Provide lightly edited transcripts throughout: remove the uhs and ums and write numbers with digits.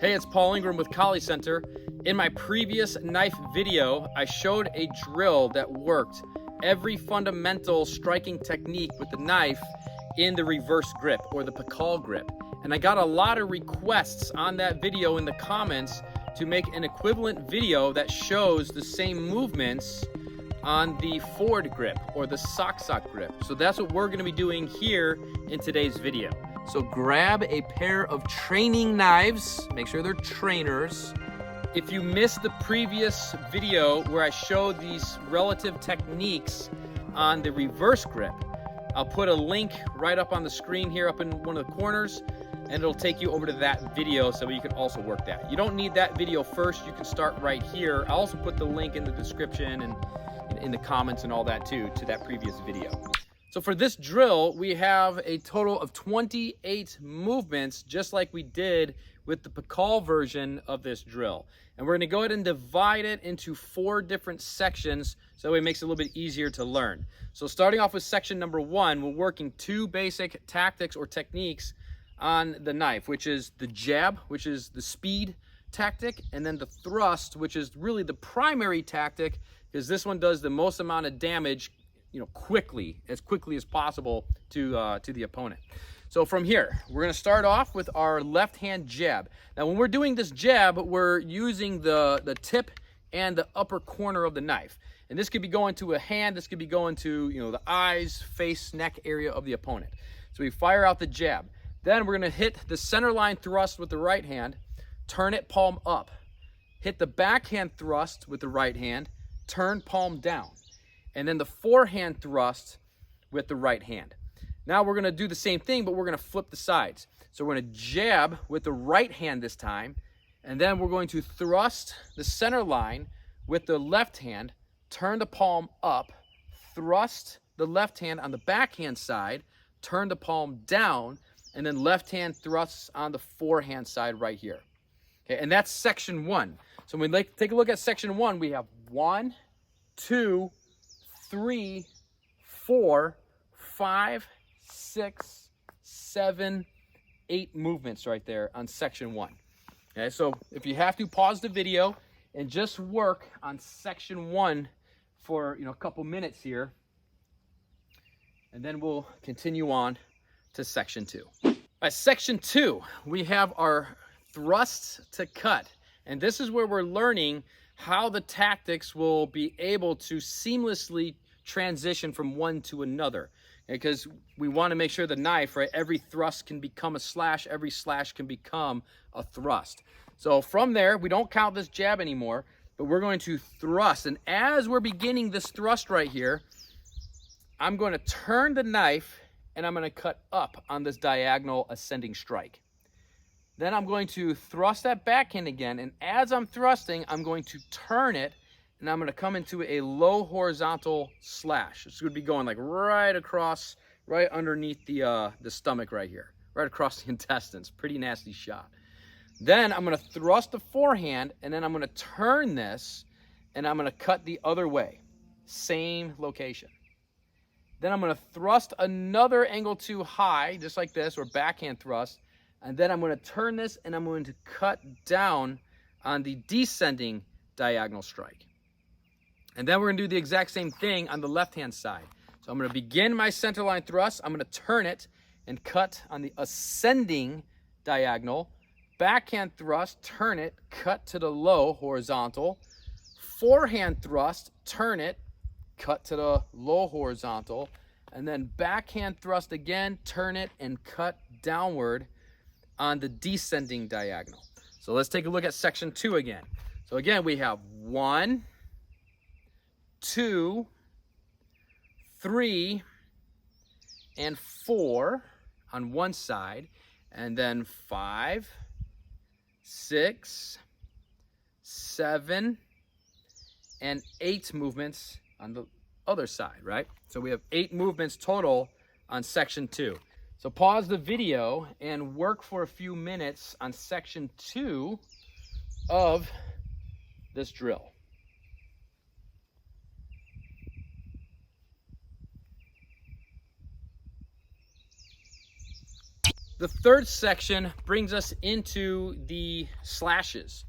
Hey, it's Paul Ingram with Collie Center. In my previous knife video, I showed a drill that worked every fundamental striking technique with the knife in the reverse grip or the Pakal grip. And I got a lot of requests on that video in the comments to make an equivalent video that shows the same movements on the forward grip or the sock grip. So that's what we're going to be doing here in today's video. So grab a pair of training knives, make sure they're trainers. If you missed the previous video where I showed these relative techniques on the reverse grip, I'll put a link right up on the screen here up in one of the corners, and it'll take you over to that video so you can also work that. You don't need that video first, you can start right here. I'll also put the link in the description and in the comments and all that too, to that previous video. So for this drill, we have a total of 28 movements, just like we did with the Pakal version of this drill. And we're gonna go ahead and divide it into 4 different sections, so it makes it a little bit easier to learn. So starting off with section number 1, we're working 2 basic tactics or techniques on the knife, which is the jab, which is the speed tactic, and then the thrust, which is really the primary tactic, because this one does the most amount of damage, quickly as possible to the opponent. So from here, we're going to start off with our left hand jab. Now when we're doing this jab, we're using the tip and the upper corner of the knife. And this could be going to a hand, this could be going to the eyes, face, neck area of the opponent. So we fire out the jab. Then we're going to hit the center line thrust with the right hand, turn it palm up. Hit the backhand thrust with the right hand, turn palm down. And then the forehand thrust with the right hand. Now we're going to do the same thing, but we're going to flip the sides. So we're going to jab with the right hand this time, and then we're going to thrust the center line with the left hand, turn the palm up, thrust the left hand on the backhand side, turn the palm down, and then left hand thrusts on the forehand side right here. Okay, and that's section 1. So when we take a look at section 1, we have 1, 2, 3, 4, 5, 6, 7, 8 movements right there on section 1. Okay, so if you have to, pause the video and just work on section 1 for a couple minutes here, and then we'll continue on to section 2. All right, section 2, we have our thrust to cut, and this is where we're learning how the tactics will be able to seamlessly transition from one to another. Because we want to make sure the knife, right, every thrust can become a slash, every slash can become a thrust. So from there, we don't count this jab anymore, but we're going to thrust. And as we're beginning this thrust right here, I'm going to turn the knife and I'm going to cut up on this diagonal ascending strike. Then I'm going to thrust that backhand again, and as I'm thrusting, I'm going to turn it, and I'm going to come into a low horizontal slash. It's going to be going like right across, right underneath the stomach right here, right across the intestines. Pretty nasty shot. Then I'm going to thrust the forehand, and then I'm going to turn this, and I'm going to cut the other way. Same location. Then I'm going to thrust another angle too high, just like this, or backhand thrust. And then I'm going to turn this and I'm going to cut down on the descending diagonal strike. And then we're going to do the exact same thing on the left-hand side. So I'm going to begin my center line thrust. I'm going to turn it and cut on the ascending diagonal. Backhand thrust, turn it, cut to the low horizontal. Forehand thrust, turn it, cut to the low horizontal. And then backhand thrust again, turn it, and cut downward on the descending diagonal. So let's take a look at section 2 again. So again, we have 1, 2, 3, and 4 on one side, and then 5, 6, 7, and 8 movements on the other side, right? So we have 8 movements total on section 2. So pause the video and work for a few minutes on section 2 of this drill. The third section brings us into the slashes.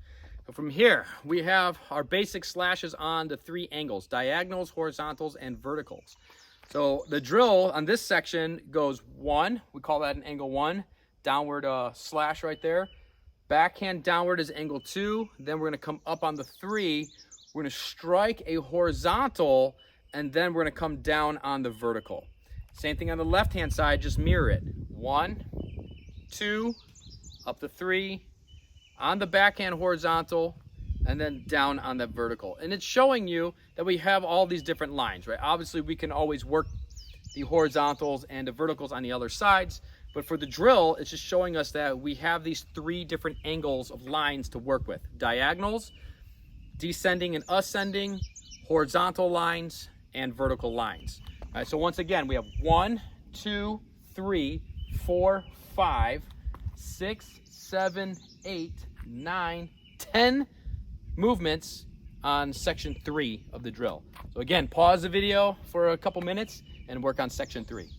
So from here, we have our basic slashes on the 3 angles: diagonals, horizontals, and verticals. So the drill on this section goes 1, we call that an angle 1, downward slash right there. Backhand downward is angle 2. Then we're gonna come up on the 3. We're gonna strike a horizontal, and then we're gonna come down on the vertical. Same thing on the left-hand side, just mirror it. 1, 2, up to 3, on the backhand horizontal, and then down on the vertical. And it's showing you that we have all these different lines, right? Obviously, we can always work the horizontals and the verticals on the other sides, but for the drill, it's just showing us that we have these 3 different angles of lines to work with: diagonals, descending and ascending, horizontal lines, and vertical lines. All right, so once again, we have 1, 2, 3, 4, 5, 6, 7, 8, 9, 10 movements on section 3 of the drill. So again, pause the video for a couple minutes and work on section 3.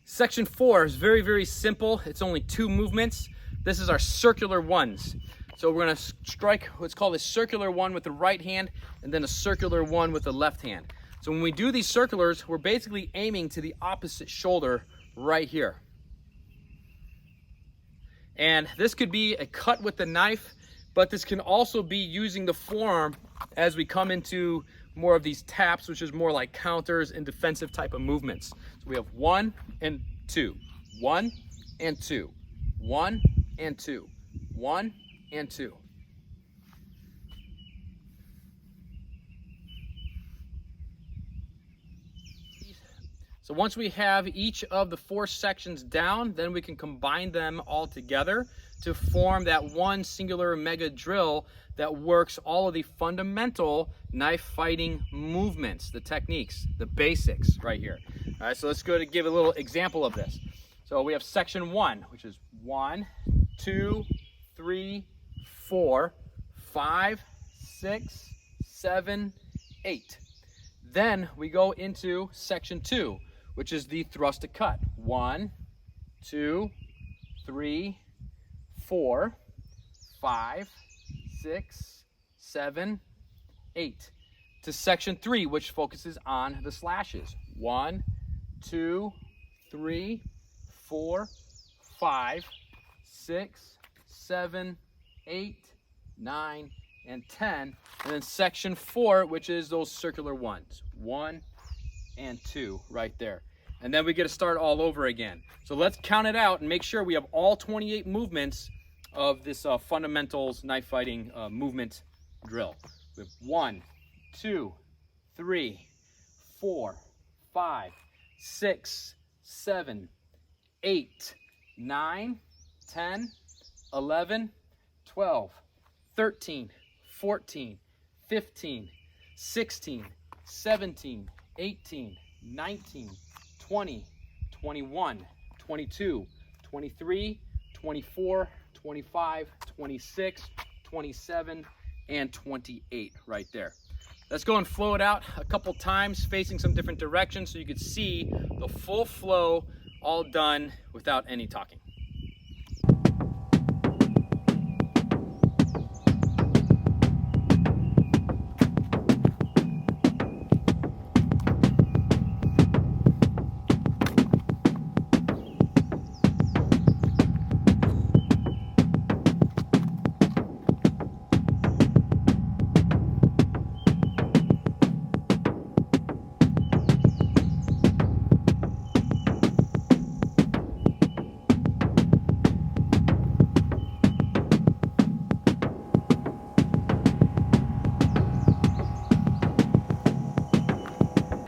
Section 4 is very, very simple. It's only 2 movements. This is our circular ones. So we're gonna strike what's called a circular one with the right hand, and then a circular one with the left hand. So when we do these circulars, we're basically aiming to the opposite shoulder right here. And this could be a cut with the knife, but this can also be using the forearm as we come into more of these taps, which is more like counters and defensive type of movements. So we have 1 and 2, 1 and 2, 1 and 2, 1 and 2. So once we have each of the 4 sections down, then we can combine them all together to form that one singular mega drill that works all of the fundamental knife fighting movements, the techniques, the basics right here. All right, so let's go to give a little example of this. So we have section 1, which is 1, 2, 3, 4, 5, 6, 7, 8. Then we go into section 2, which is the thrust to cut. 1, 2, 3, 4, 5, 6, 7, 8. To section 3, which focuses on the slashes. 1, 2, 3, 4, 5, 6, 7, 8, 9, and 10. And then section 4, which is those circular ones. 1 and 2 right there. And then we get to start all over again. So let's count it out and make sure we have all 28 movements of this fundamentals knife fighting movement drill. We have 1, 2, 3, 4, 5, 6, 7, 8, 9, 10, 11, 12, 13, 14, 15, 16, 17, 18, 19, 20, 21, 22, 23, 24, 25, 26, 27, and 28 right there. Let's go and flow it out a couple times, facing some different directions so you can see the full flow all done without any talking.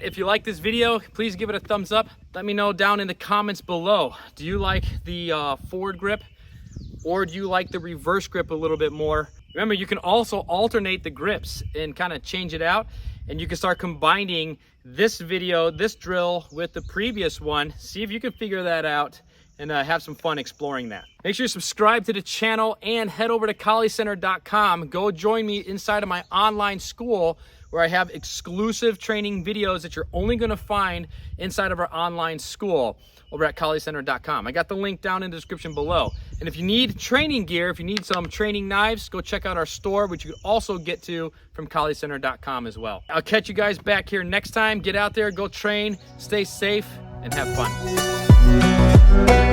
If you like this video, please give it a thumbs up. Let me know down in the comments below. Do you like the forward grip, or do you like the reverse grip a little bit more? Remember, you can also alternate the grips and kind of change it out, and you can start combining this video, this drill, with the previous one. See if you can figure that out, and have some fun exploring that. Make sure you subscribe to the channel and head over to ColliCenter.com. Go join me inside of my online school where I have exclusive training videos that you're only going to find inside of our online school over at ColliCenter.com. I got the link down in the description below. And if you need training gear, if you need some training knives, go check out our store, which you can also get to from ColliCenter.com as well. I'll catch you guys back here next time. Get out there, go train, stay safe, and have fun.